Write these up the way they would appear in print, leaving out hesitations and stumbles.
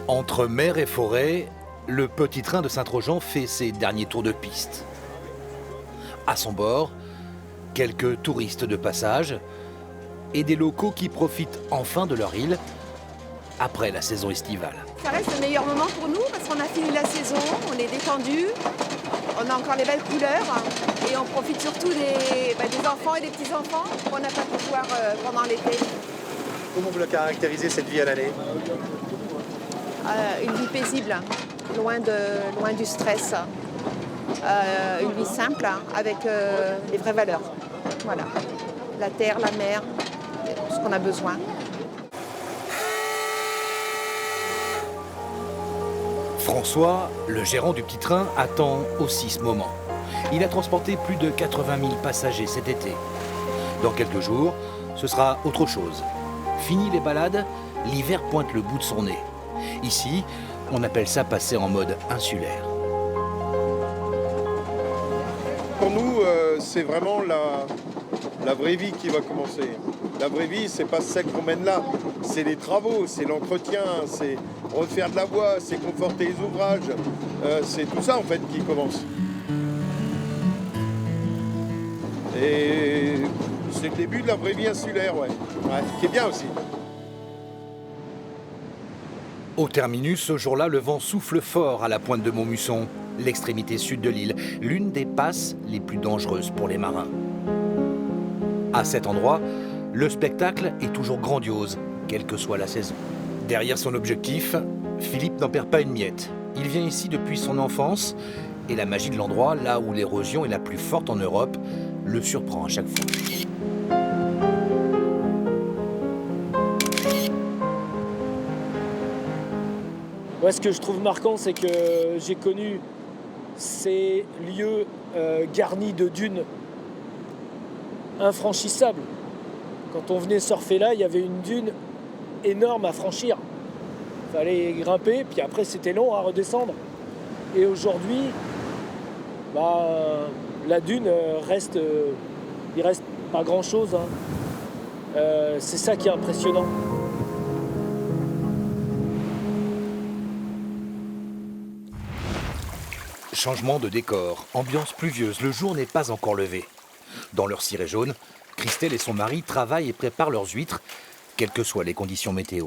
Entre mer et forêt, le petit train de Saint-Trojan fait ses derniers tours de piste. À son bord, quelques touristes de passage et des locaux qui profitent enfin de leur île après la saison estivale. Ça reste le meilleur moment pour nous parce qu'on a fini la saison, on est détendu, on a encore les belles couleurs et on profite surtout des enfants et des petits-enfants qu'on n'a pas pu voir pendant l'été. Comment vous la caractérisez cette vie à l'année? Une vie paisible, loin du stress, une vie simple avec les vraies valeurs. Voilà, la terre, la mer, ce qu'on a besoin. François, le gérant du petit train, attend aussi ce moment. Il a transporté plus de 80 000 passagers cet été. Dans quelques jours, ce sera autre chose. Fini les balades, l'hiver pointe le bout de son nez. Ici, on appelle ça passer en mode insulaire. Pour nous, c'est vraiment la vraie vie qui va commencer. La vraie vie, c'est pas celle qu'on mène là. C'est les travaux, c'est l'entretien, c'est refaire de la voie, c'est conforter les ouvrages. C'est tout ça, en fait, qui commence. Et c'est le début de la vraie vie insulaire, ouais, qui est bien aussi. Au terminus, ce jour-là, le vent souffle fort à la pointe de Montmusson, l'extrémité sud de l'île, l'une des passes les plus dangereuses pour les marins. À cet endroit, le spectacle est toujours grandiose, quelle que soit la saison. Derrière son objectif, Philippe n'en perd pas une miette. Il vient ici depuis son enfance et la magie de l'endroit, là où l'érosion est la plus forte en Europe, le surprend à chaque fois. Moi, ce que je trouve marquant, c'est que j'ai connu ces lieux garnis de dunes infranchissables. Quand on venait surfer là, il y avait une dune énorme à franchir. Il fallait grimper, puis après c'était long à redescendre. Et aujourd'hui, la dune il reste pas grand-chose. C'est ça qui est impressionnant. Changement de décor, ambiance pluvieuse, le jour n'est pas encore levé. Dans leur ciré jaune, Christelle et son mari travaillent et préparent leurs huîtres, quelles que soient les conditions météo.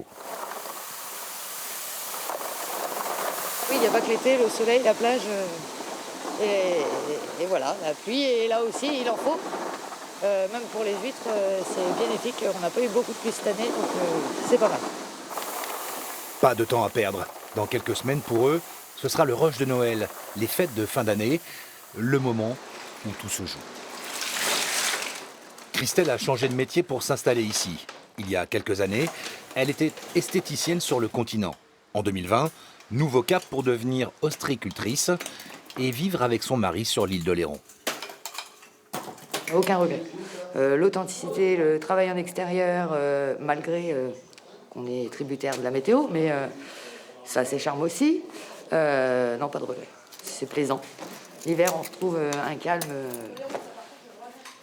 Oui, il n'y a pas que l'été, le soleil, la plage, et voilà, la pluie, et là aussi, il en faut. Même pour les huîtres, c'est bénéfique. On n'a pas eu beaucoup de pluie cette année, donc c'est pas mal. Pas de temps à perdre. Dans quelques semaines, pour eux, ce sera le rush de Noël, les fêtes de fin d'année, le moment où tout se joue. Christelle a changé de métier pour s'installer ici. Il y a quelques années, elle était esthéticienne sur le continent. En 2020, nouveau cap pour devenir ostréicultrice et vivre avec son mari sur l'île d'Oléron. Aucun regret. L'authenticité, le travail en extérieur, malgré qu'on est tributaire de la météo, mais ça a ses charmes aussi. Non, pas de regret. C'est plaisant. L'hiver, on retrouve un calme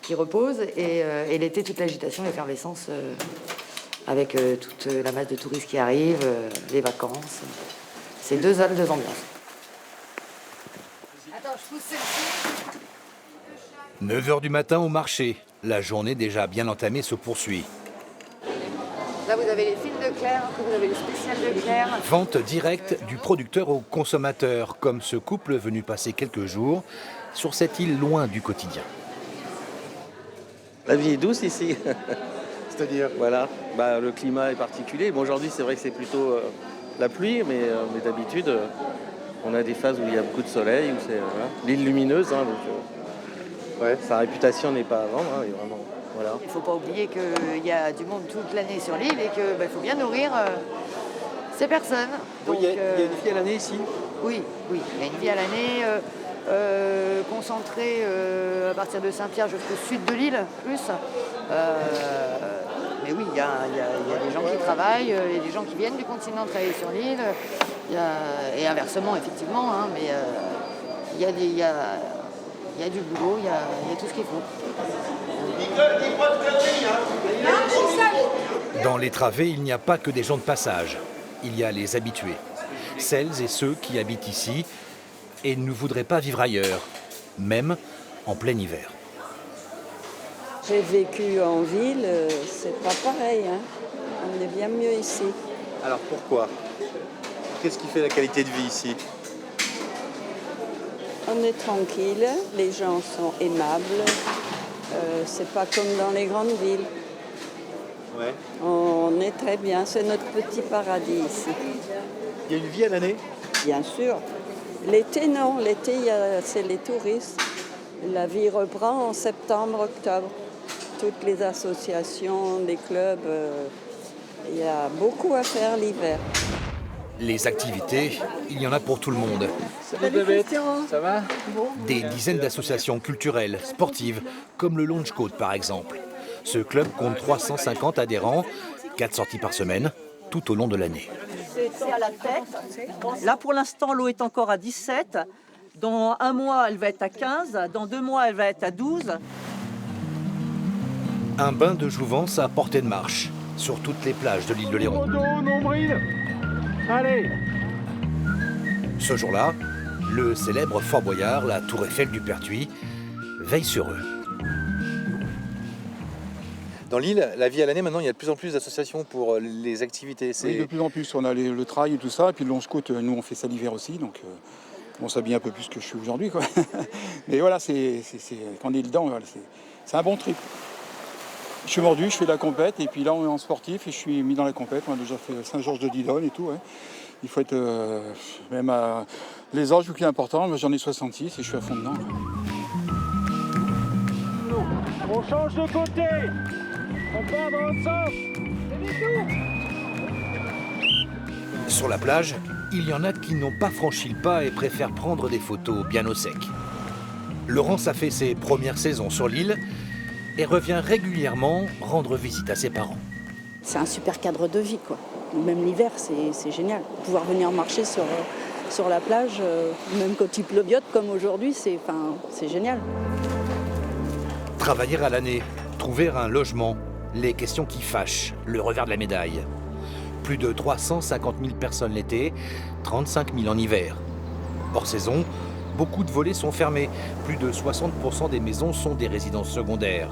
qui repose et l'été, toute l'agitation, l'effervescence avec toute la masse de touristes qui arrivent, les vacances. C'est deux ambiances. Attends, je pousse celle-ci. 9h du matin au marché. La journée déjà bien entamée se poursuit. Là, vous avez les fils de Claire, vous avez les spéciales de Claire. Vente directe du producteur au consommateur, comme ce couple venu passer quelques jours sur cette île loin du quotidien. La vie est douce ici. C'est-à-dire? Voilà, le climat est particulier. Bon, aujourd'hui, c'est vrai que c'est plutôt la pluie, mais d'habitude, on a des phases où il y a beaucoup de soleil, où c'est l'île lumineuse. Sa réputation n'est pas à vendre, et vraiment. Voilà. Il ne faut pas oublier qu'il y a du monde toute l'année sur l'île et qu'il faut bien nourrir ces personnes. Donc, il y a une vie à l'année ici? Oui, il y a une vie à l'année concentrée à partir de Saint-Pierre jusqu'au sud de l'île, plus. Mais oui, il y a des gens qui travaillent, il y a des gens qui viennent du continent travailler sur l'île, et inversement, effectivement, mais il y a du boulot, il y a tout ce qu'il faut. Non, je suis seule. Dans les travées, il n'y a pas que des gens de passage. Il y a les habitués, celles et ceux qui habitent ici et ne voudraient pas vivre ailleurs, même en plein hiver. J'ai vécu en ville, c'est pas pareil, hein. On est bien mieux ici. Alors pourquoi? Qu'est-ce qui fait la qualité de vie ici? On est tranquille, les gens sont aimables, c'est pas comme dans les grandes villes. Ouais. On est très bien, c'est notre petit paradis ici. Il y a une vie à l'année? Bien sûr. L'été, non. L'été, c'est les touristes. La vie reprend en septembre, octobre. Toutes les associations, les clubs, il y a beaucoup à faire l'hiver. Les activités, il y en a pour tout le monde. Salut Christian, ça va? Des dizaines d'associations culturelles, sportives, comme le Launch Code par exemple. Ce club compte 350 adhérents, 4 sorties par semaine, tout au long de l'année. C'est à la tête. Là, pour l'instant, l'eau est encore à 17. Dans un mois, elle va être à 15. Dans 2 mois, elle va être à 12. Un bain de jouvence à portée de marche, sur toutes les plages de l'île de Léron. Allez. Ce jour-là, le célèbre Fort Boyard, la tour Eiffel du Pertuis, veille sur eux. Dans l'île, la vie à l'année, maintenant, il y a de plus en plus d'associations pour les activités. Oui, de plus en plus. On a le trail et tout ça. Et puis le Longe-Côte, nous, on fait ça l'hiver aussi. Donc, on s'habille un peu plus que je suis aujourd'hui, quoi. Mais voilà, quand on est dedans, voilà, c'est un bon trip. Je suis mordu, je fais de la compète. Et puis là, on est en sportif et je suis mis dans la compète. On a déjà fait Saint-Georges-de-Didonne et tout. Ouais. Il faut être même à les âges, qui est important. Moi, j'en ai 66 et je suis à fond dedans. On change de côté. On part dans l'autre sens. Sur la plage, il y en a qui n'ont pas franchi le pas et préfèrent prendre des photos bien au sec. Laurence a fait ses premières saisons sur l'île et revient régulièrement rendre visite à ses parents. C'est un super cadre de vie, quoi. Même l'hiver, c'est génial. Pouvoir venir marcher sur la plage, même quand il pleuviote comme aujourd'hui, c'est génial. Travailler à l'année, trouver un logement, les questions qui fâchent, le revers de la médaille. Plus de 350 000 personnes l'été, 35 000 en hiver. Hors saison, beaucoup de volets sont fermés. Plus de 60% des maisons sont des résidences secondaires.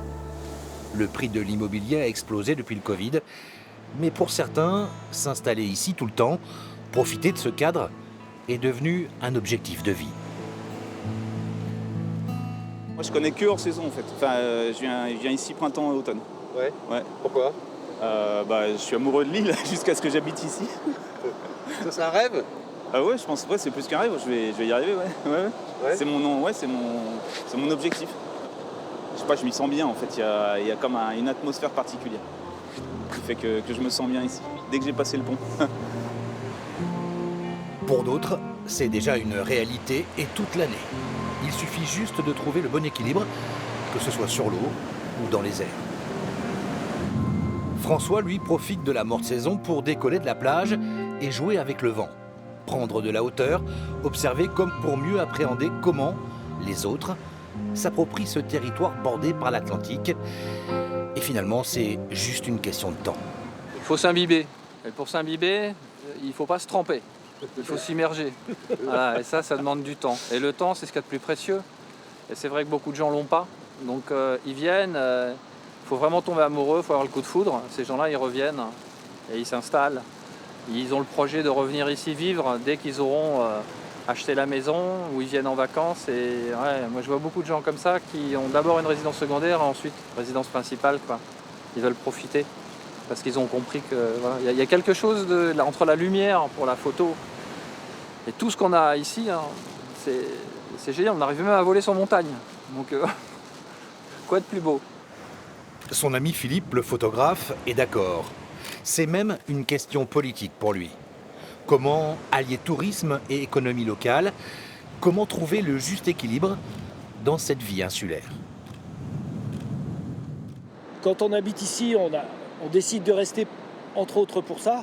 Le prix de l'immobilier a explosé depuis le Covid. Mais pour certains, s'installer ici tout le temps, profiter de ce cadre, est devenu un objectif de vie. Moi, je connais que hors saison, en fait. Enfin, je viens ici printemps et automne. Ouais. Ouais. Pourquoi? Je suis amoureux de l'île jusqu'à ce que j'habite ici. Ça, c'est un rêve? Ah ouais, je pense que c'est plus qu'un rêve. Je vais y arriver, ouais. Ouais. C'est mon objectif. Je sais pas, je m'y sens bien, en fait. Il y a comme une atmosphère particulière qui fait que je me sens bien ici, dès que j'ai passé le pont. Pour d'autres, c'est déjà une réalité et toute l'année. Il suffit juste de trouver le bon équilibre, que ce soit sur l'eau ou dans les airs. François, lui, profite de la morte saison pour décoller de la plage et jouer avec le vent. Prendre de la hauteur, observer comme pour mieux appréhender comment les autres s'approprient ce territoire bordé par l'Atlantique. Et finalement, c'est juste une question de temps. Il faut s'imbiber. Et pour s'imbiber, il ne faut pas se tremper. Il faut s'immerger. Voilà, et ça demande du temps. Et le temps, c'est ce qu'il y a de plus précieux. Et c'est vrai que beaucoup de gens ne l'ont pas. Donc ils viennent, il faut vraiment tomber amoureux, il faut avoir le coup de foudre. Ces gens-là, ils reviennent et ils s'installent. Ils ont le projet de revenir ici vivre dès qu'ils auront acheté la maison ou ils viennent en vacances. Et ouais, moi, je vois beaucoup de gens comme ça qui ont d'abord une résidence secondaire, ensuite résidence principale, quoi. Ils veulent profiter. Parce qu'ils ont compris que voilà, y a quelque chose entre la lumière pour la photo et tout ce qu'on a ici, hein, c'est génial. On arrive même à voler sur montagne. Donc, quoi de plus beau? Son ami Philippe, le photographe, est d'accord. C'est même une question politique pour lui. Comment allier tourisme et économie locale? Comment trouver le juste équilibre dans cette vie insulaire? Quand on habite ici, on décide de rester, entre autres, pour ça,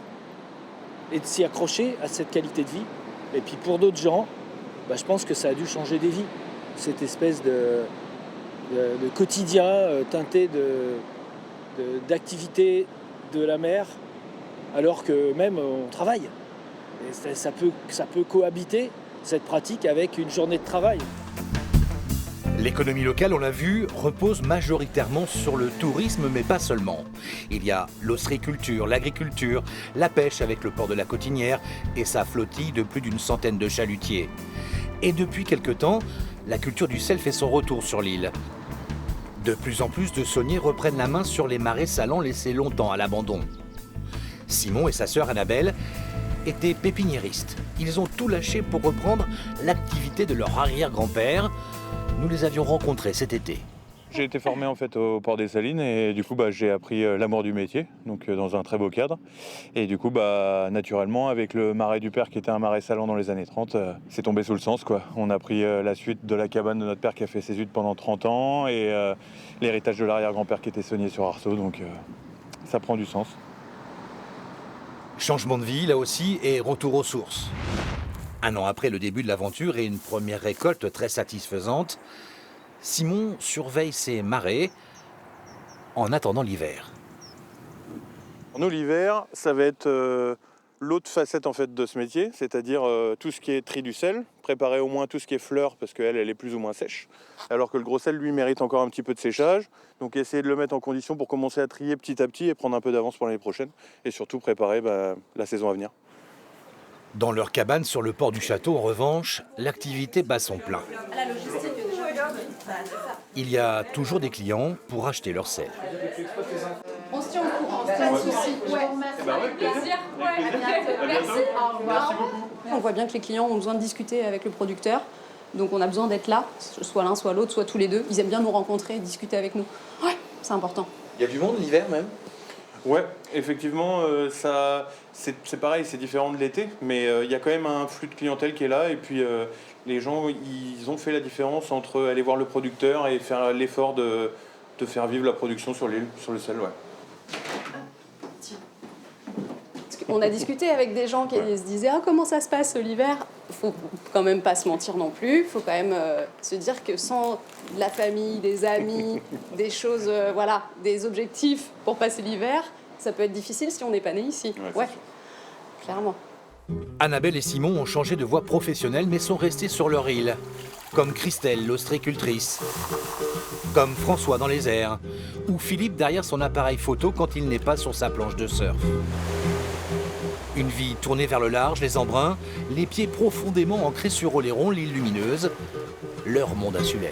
et de s'y accrocher à cette qualité de vie. Et puis pour d'autres gens, je pense que ça a dû changer des vies. Cette espèce de quotidien teinté d'activités de la mer alors que même on travaille. Et ça peut cohabiter, cette pratique, avec une journée de travail. L'économie locale, on l'a vu, repose majoritairement sur le tourisme, mais pas seulement. Il y a l'ostréiculture, l'agriculture, la pêche avec le port de la Cotinière et sa flottille de plus d'une centaine de chalutiers. Et depuis quelque temps, la culture du sel fait son retour sur l'île. De plus en plus de sauniers reprennent la main sur les marais salants laissés longtemps à l'abandon. Simon et sa sœur Annabelle étaient pépiniéristes. Ils ont tout lâché pour reprendre l'activité de leur arrière-grand-père. Nous les avions rencontrés cet été. J'ai été formé en fait au port des Salines et du coup j'ai appris l'amour du métier, donc dans un très beau cadre. Et du coup naturellement avec le marais du père qui était un marais salant dans les années 30, c'est tombé sous le sens quoi. On a pris la suite de la cabane de notre père qui a fait ses huttes pendant 30 ans et l'héritage de l'arrière-grand-père qui était saunier sur Arceau, donc ça prend du sens. Changement de vie là aussi et retour aux sources. Un an après le début de l'aventure et une première récolte très satisfaisante, Simon surveille ses marais en attendant l'hiver. Pour nous, l'hiver, ça va être l'autre facette en fait de ce métier, c'est-à-dire tout ce qui est tri du sel, préparer au moins tout ce qui est fleur parce qu'elle est plus ou moins sèche, alors que le gros sel, lui, mérite encore un petit peu de séchage. Donc essayer de le mettre en condition pour commencer à trier petit à petit et prendre un peu d'avance pour l'année prochaine et surtout préparer la saison à venir. Dans leur cabane sur le port du château, en revanche, l'activité bat son plein. Il y a toujours des clients pour acheter leur sel. On se tient au courant, pas de soucis. Ouais. Plaisir. Merci. Au revoir. On voit bien que les clients ont besoin de discuter avec le producteur. Donc on a besoin d'être là, soit l'un, soit l'autre, soit tous les deux. Ils aiment bien nous rencontrer et discuter avec nous. Ouais, c'est important. Il y a du monde l'hiver même? Ouais, effectivement, c'est pareil, c'est différent de l'été, mais il y a quand même un flux de clientèle qui est là. Et puis les gens, ils ont fait la différence entre aller voir le producteur et faire l'effort de faire vivre la production sur l'île, sur le sel, ouais. On a discuté avec des gens qui se disaient « Ah, comment ça se passe l'hiver ?» Faut quand même pas se mentir non plus. Il faut quand même se dire que sans la famille, des amis, des choses, des objectifs pour passer l'hiver, ça peut être difficile si on n'est pas né ici. Ouais, clairement. Annabelle et Simon ont changé de voie professionnelle mais sont restés sur leur île. Comme Christelle, l'ostréicultrice. Comme François dans les airs. Ou Philippe derrière son appareil photo quand il n'est pas sur sa planche de surf. Une vie tournée vers le large, les embruns, les pieds profondément ancrés sur Oléron, l'île lumineuse, leur monde insulaire.